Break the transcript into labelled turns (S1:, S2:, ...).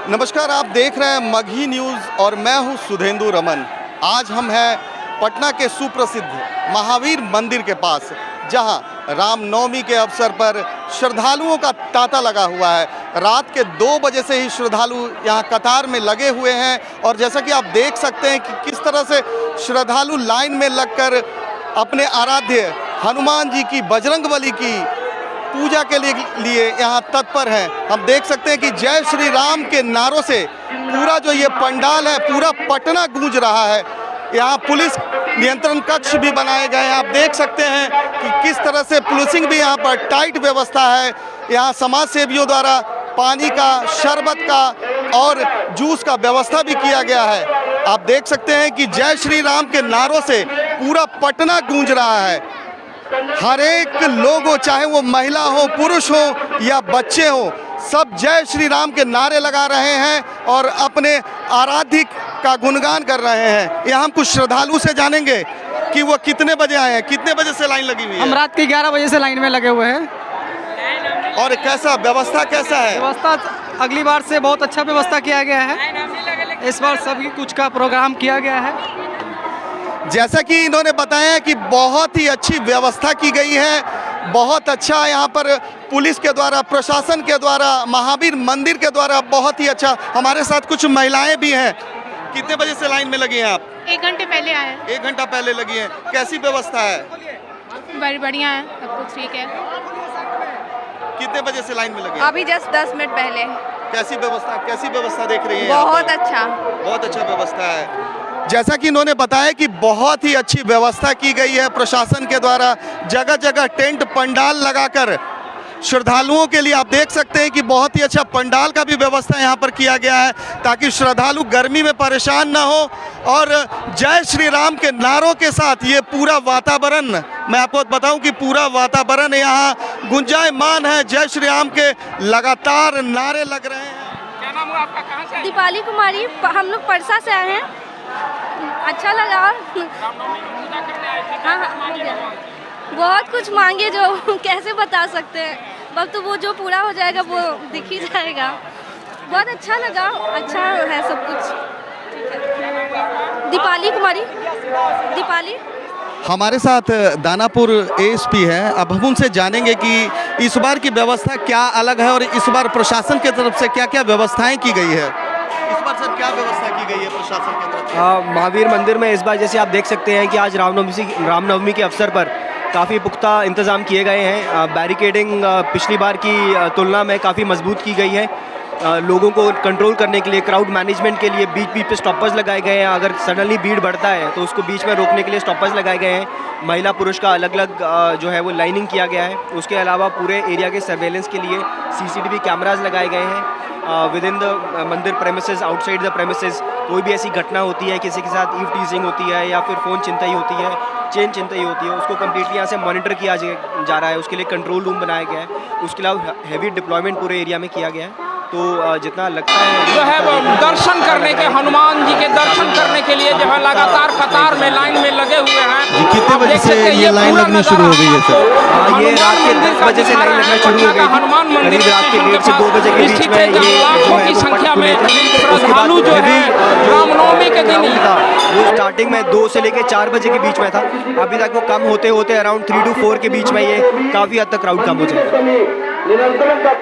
S1: नमस्कार, आप देख रहे हैं मगही न्यूज़ और मैं हूं सुधेंदु रमन। आज हम हैं पटना के सुप्रसिद्ध महावीर मंदिर के पास, जहां रामनवमी के अवसर पर श्रद्धालुओं का तांता लगा हुआ है। रात के 2 बजे से ही श्रद्धालु यहां कतार में लगे हुए हैं और जैसा कि आप देख सकते हैं कि किस तरह से श्रद्धालु लाइन में लगकर अपने आराध्य हनुमान जी की, बजरंगबली की पूजा के लिए यहाँ तत्पर हैं। हम देख सकते हैं कि जय श्री राम के नारों से पूरा जो ये पंडाल है, पूरा पटना गूंज रहा है। यहाँ पुलिस नियंत्रण कक्ष भी बनाए गए हैं। आप देख सकते हैं कि किस तरह से पुलिसिंग भी यहाँ पर टाइट व्यवस्था है। यहाँ समाज सेवियों द्वारा पानी का, शरबत का और जूस का व्यवस्था भी किया गया है। आप देख सकते हैं कि जय श्री राम के नारों से पूरा पटना गूंज रहा है। हर एक लोग हो, चाहे वो महिला हो, पुरुष हो या बच्चे हो, सब जय श्री राम के नारे लगा रहे हैं और अपने आराध्य का गुणगान कर रहे हैं। यहाँ हम कुछ श्रद्धालु से जानेंगे कि वो कितने बजे आए हैं, कितने बजे से लाइन लगी हुई है।
S2: हम रात के 11 बजे से लाइन में लगे हुए हैं।
S1: और कैसा व्यवस्था कैसा है?
S2: व्यवस्था अगली बार से बहुत अच्छा व्यवस्था किया गया है। इस बार सभी कुछ का प्रोग्राम किया गया है।
S1: जैसा कि इन्होंने बताया कि बहुत ही अच्छी व्यवस्था की गई है। बहुत अच्छा यहाँ पर पुलिस के द्वारा, प्रशासन के द्वारा, महावीर मंदिर के द्वारा बहुत ही अच्छा। हमारे साथ कुछ महिलाएं भी हैं। कितने बजे से लाइन में लगी हैं आप?
S3: 1 घंटे पहले आए।
S1: 1 घंटा पहले लगी हैं। कैसी व्यवस्था है?
S3: बढ़िया है, सब कुछ ठीक है।
S1: कितने बजे से लाइन में लगी?
S3: अभी जस्ट 10 मिनट पहले।
S1: कैसी व्यवस्था देख रही हैं?
S3: बहुत अच्छा,
S1: बहुत अच्छा व्यवस्था है। जैसा कि इन्होंने बताया कि बहुत ही अच्छी व्यवस्था की गई है प्रशासन के द्वारा। जगह जगह टेंट पंडाल लगाकर श्रद्धालुओं के लिए, आप देख सकते हैं कि बहुत ही अच्छा पंडाल का भी व्यवस्था यहाँ पर किया गया है, ताकि श्रद्धालु गर्मी में परेशान ना हो। और जय श्री राम के नारों के साथ ये पूरा वातावरण, मैं आपको बताऊं कि पूरा वातावरण यहाँ गुंजायमान है। जय श्री राम के लगातार नारे लग रहे हैं।
S3: क्या नाम हुआ आपका, कहाँ से?
S4: दीपाली कुमारी, हम लोग परसा से आए हैं। अच्छा लगा। हाँ, बहुत कुछ मांगे जो कैसे बता सकते हैं। वक्त वो जो पूरा हो जाएगा वो दिख ही जाएगा। बहुत अच्छा लगा, अच्छा है सब कुछ। दीपाली कुमारी। दीपाली।
S1: हमारे साथ दानापुर एएसपी है। अब हम उनसे जानेंगे कि इस बार की व्यवस्था क्या अलग है और इस बार प्रशासन की तरफ से क्या क्या व्यवस्थाएं की गई है। इस बार सर क्या व्यवस्था की गई है प्रशासन की तरफ से?
S5: महावीर मंदिर में इस बार जैसे आप देख सकते हैं कि आज रामनवमी के अवसर पर काफ़ी पुख्ता इंतज़ाम किए गए हैं। बैरिकेडिंग पिछली बार की तुलना में काफ़ी मजबूत की गई है। लोगों को कंट्रोल करने के लिए, क्राउड मैनेजमेंट के लिए बीच बीच पे स्टॉपर्स लगाए गए हैं। अगर सडनली भीड़ बढ़ता है तो उसको बीच में रोकने के लिए स्टॉपर्स लगाए गए हैं। महिला पुरुष का अलग अलग जो है वो लाइनिंग किया गया है। उसके अलावा पूरे एरिया के सर्वेलेंस के लिए CCTV कैमराज लगाए गए हैं। विद इन द मंदिर प्रेमिसेस, आउटसाइड द प्रेमिसेस कोई भी ऐसी घटना होती है, किसी के साथ ईव टीजिंग होती है या फिर फ़ोन छिनतई होती है, चेन छिनतई होती है, उसको कम्प्लीटली यहाँ से मॉनिटर किया जा रहा है। उसके लिए कंट्रोल रूम बनाया गया है। उसके अलावा हैवी डिप्लॉयमेंट पूरे एरिया में किया गया है। तो जितना लगता है
S6: जो है वो दर्शन करने के, हनुमान जी के दर्शन करने के लिए जो है लगातार कतार में लाइन में लगे हुए हैं।
S1: कितने बजे से ये लाइन लगनी शुरू हो गई है सर?
S5: ये रात के 10 बजे से लाइन लगना शुरू हो गई थी।
S6: हनुमान मंदिर
S5: करीब रात के 1:30 से 2 बजे के बीच में ये
S6: लाखों की संख्या में श्रद्धालु जो है रामनवमी के दिन
S5: वो स्टार्टिंग में 2 से लेकर 4 बजे के बीच में था। अभी तक वो कम होते होते अराउंड 3 to 4 के बीच में ये काफ़ी हद तक क्राउड कम हो जाएगा।